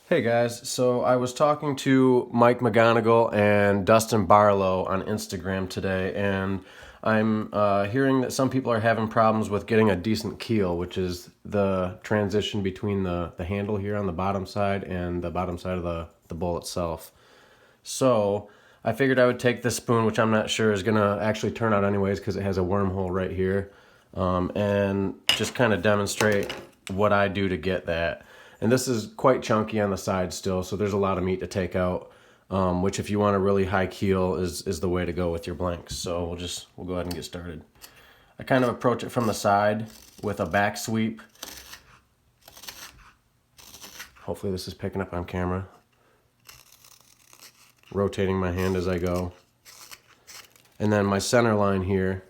Hey guys, so I was talking to Mike McGonigal and Dustin Barlow on Instagram today, and I'm hearing that some people are having problems with getting a decent keel, which is the transition between the handle here on the bottom side and the bottom side of the bowl itself. So I figured I would take this spoon, which I'm not sure is going to actually turn out anyways because it has a wormhole right here, and just kind of demonstrate what I do to get that. And this is quite chunky on the side still, so there's a lot of meat to take out, which if you want a really high keel is the way to go with your blanks. So we'll go ahead and get started. I kind of approach it from the side with a back sweep. Hopefully this is picking up on camera. Rotating my hand as I go. And then my center line here,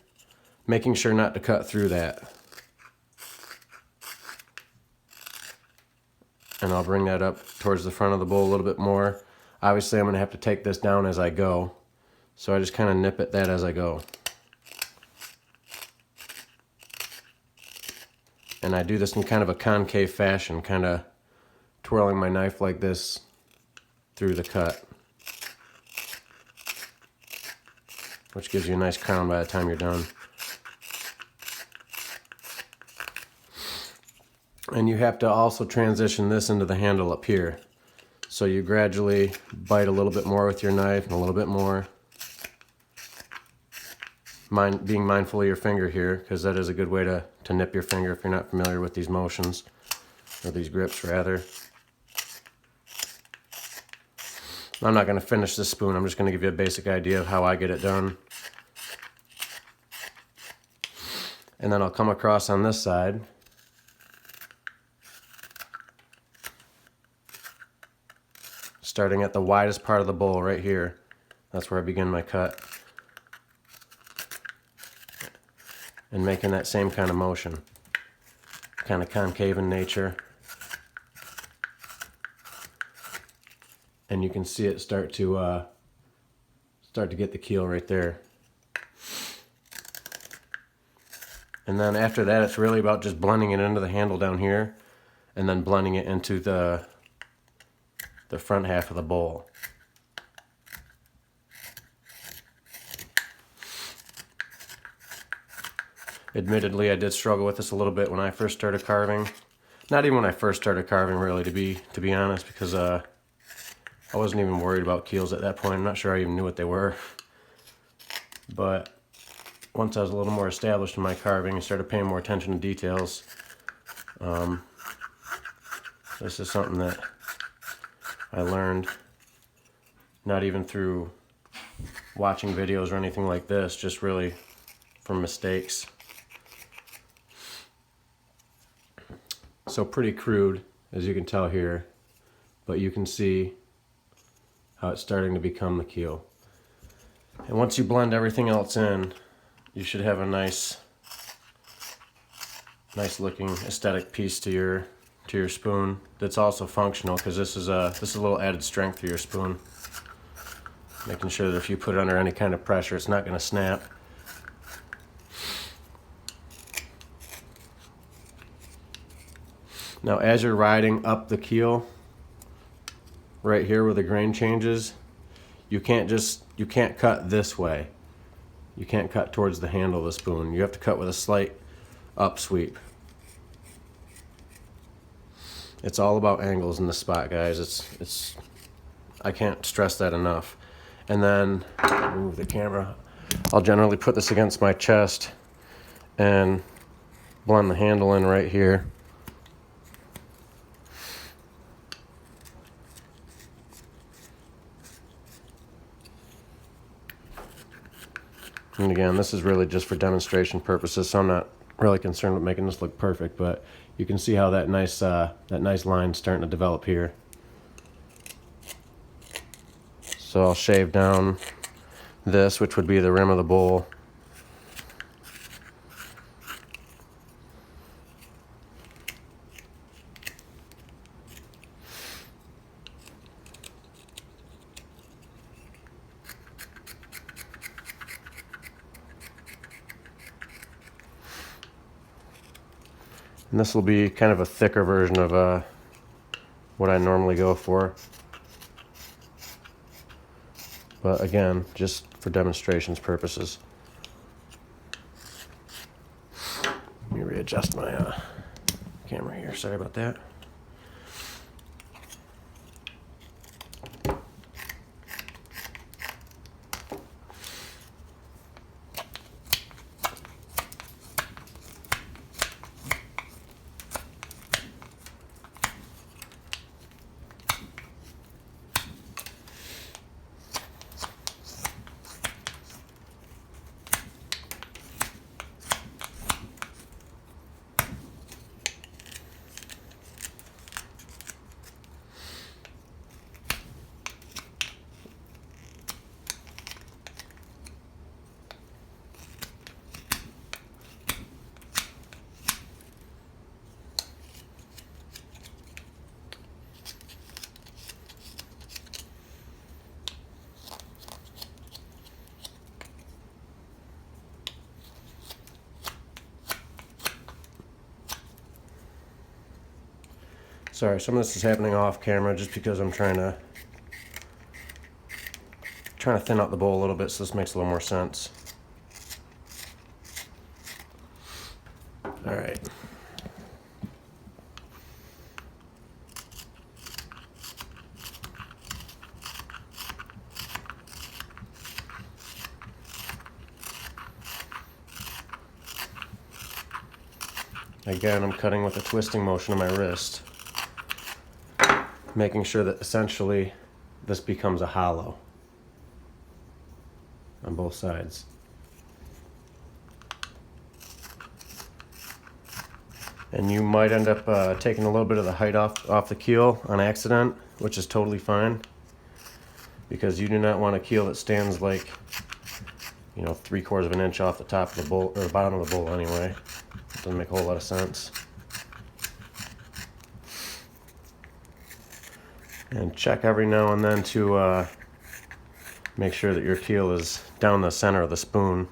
making sure not to cut through that. And I'll bring that up towards the front of the bowl a little bit more. Obviously I'm going to have to take this down as I go, so I just kind of nip at that as I go. And I do this in kind of a concave fashion, kind of twirling my knife like this through the cut, which gives you a nice crown by the time you're done. And you have to also transition this into the handle up here. So you gradually bite a little bit more with your knife and a little bit more. Being mindful of your finger here, because that is a good way to nip your finger if you're not familiar with these motions, or these grips rather. I'm not going to finish this spoon, I'm just going to give you a basic idea of how I get it done. And then I'll come across on this side. Starting at the widest part of the bowl right here. That's where I begin my cut. And making that same kind of motion. Kind of concave in nature. And you can see it start to get the keel right there. And then after that, it's really about just blending it into the handle down here, and then blending it into the front half of the bowl. Admittedly, I did struggle with this a little bit when I first started carving. Not even when I first started carving, really, to be honest, because I wasn't even worried about keels at that point. I'm not sure I even knew what they were. But once I was a little more established in my carving and started paying more attention to details, this is something that I learned, not even through watching videos or anything like this, just really from mistakes. So pretty crude, as you can tell here, but you can see how it's starting to become the keel. And once you blend everything else in, you should have a nice looking aesthetic piece to your spoon that's also functional, because this is a little added strength to your spoon, making sure that if you put it under any kind of pressure, it's not going to snap. Now as you're riding up the keel right here where the grain changes, you can't cut this way. You can't cut towards the handle of the spoon. You have to cut with a slight up sweep. It's all about angles in this spot, guys. It's I can't stress that enough. And then move the camera. I'll generally put this against my chest and blend the handle in right here. And again, this is really just for demonstration purposes, so I'm not really concerned with making this look perfect, but you can see how that nice line's starting to develop here. So I'll shave down this, which would be the rim of the bowl. And this will be kind of a thicker version of what I normally go for. But again, just for demonstrations purposes. Let me readjust my camera here. Sorry about that. Sorry, some of this is happening off camera just because I'm trying to thin out the bowl a little bit, so this makes a little more sense. All right. Again, I'm cutting with a twisting motion of my wrist, making sure that essentially this becomes a hollow on both sides. And you might end up taking a little bit of the height off the keel on accident, which is totally fine, because you do not want a keel that stands like, 3/4 of an inch off the top of the bowl, or the bottom of the bowl anyway. It doesn't make a whole lot of sense. And check every now and then to make sure that your keel is down the center of the spoon.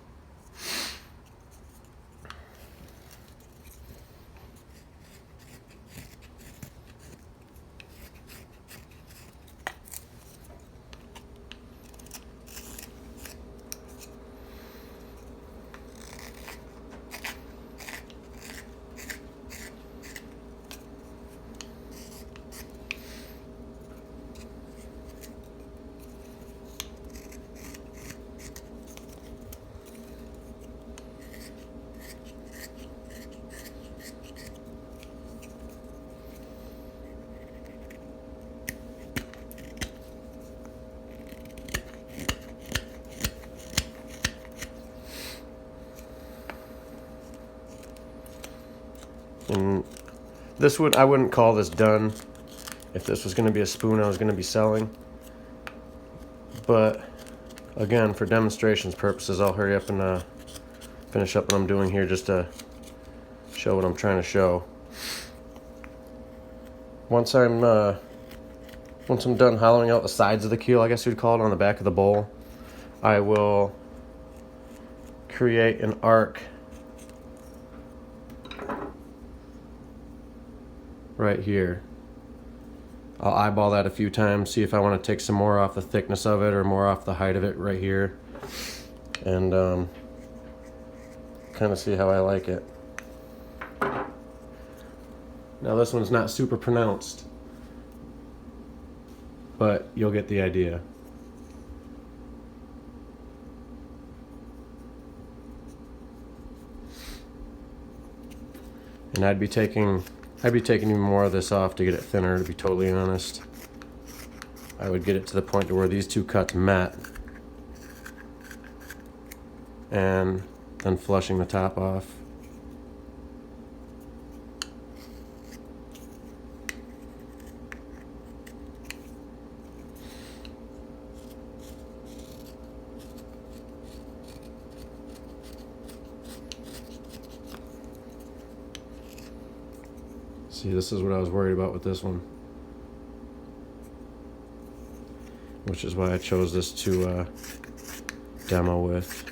And I wouldn't call this done if this was going to be a spoon I was going to be selling. But again, for demonstrations purposes, I'll hurry up and finish up what I'm doing here just to show what I'm trying to show. Once I'm done hollowing out the sides of the keel, I guess you'd call it, on the back of the bowl, I will create an arc right here. I'll eyeball that a few times, see if I want to take some more off the thickness of it or more off the height of it right here, and kind of see how I like it. Now this one's not super pronounced, but you'll get the idea. And I'd be taking even more of this off to get it thinner, to be totally honest. I would get it to the point to where these two cuts met, and then flushing the top off. See, this is what I was worried about with this one, which is why I chose this to demo with.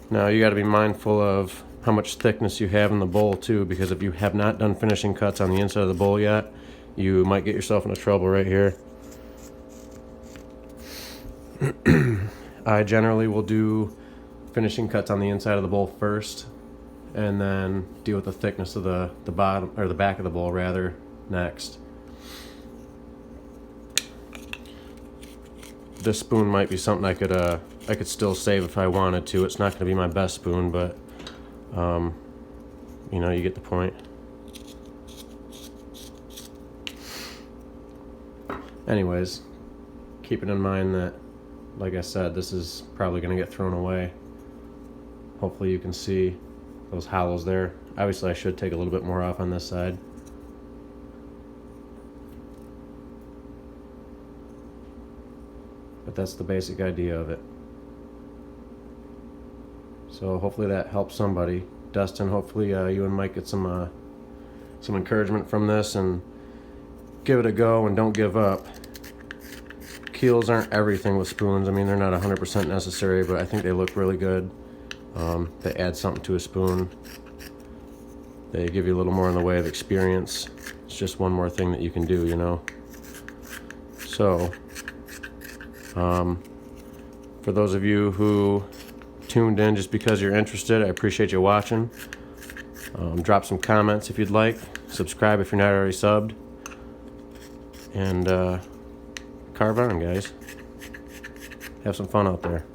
Now you got to be mindful of how much thickness you have in the bowl too, because if you have not done finishing cuts on the inside of the bowl yet, you might get yourself into trouble right here. I generally will do finishing cuts on the inside of the bowl first, and then deal with the thickness of the bottom, or the back of the bowl rather, next. This spoon might be something I could still save if I wanted to. It's not going to be my best spoon, but you know, you get the point. Anyways, keeping in mind that, like I said, this is probably going to get thrown away. Hopefully you can see those hollows there. Obviously I should take a little bit more off on this side. But that's the basic idea of it. So hopefully that helps somebody. Dustin, hopefully you and Mike get some encouragement from this, and give it a go and don't give up. Keels aren't everything with spoons. I mean, they're not 100% necessary, but I think they look really good. They add something to a spoon. They give you a little more in the way of experience. It's just one more thing that you can do, you know. So, for those of you who tuned in just because you're interested, I appreciate you watching. Drop some comments if you'd like. Subscribe if you're not already subbed. And carve on, guys. Have some fun out there.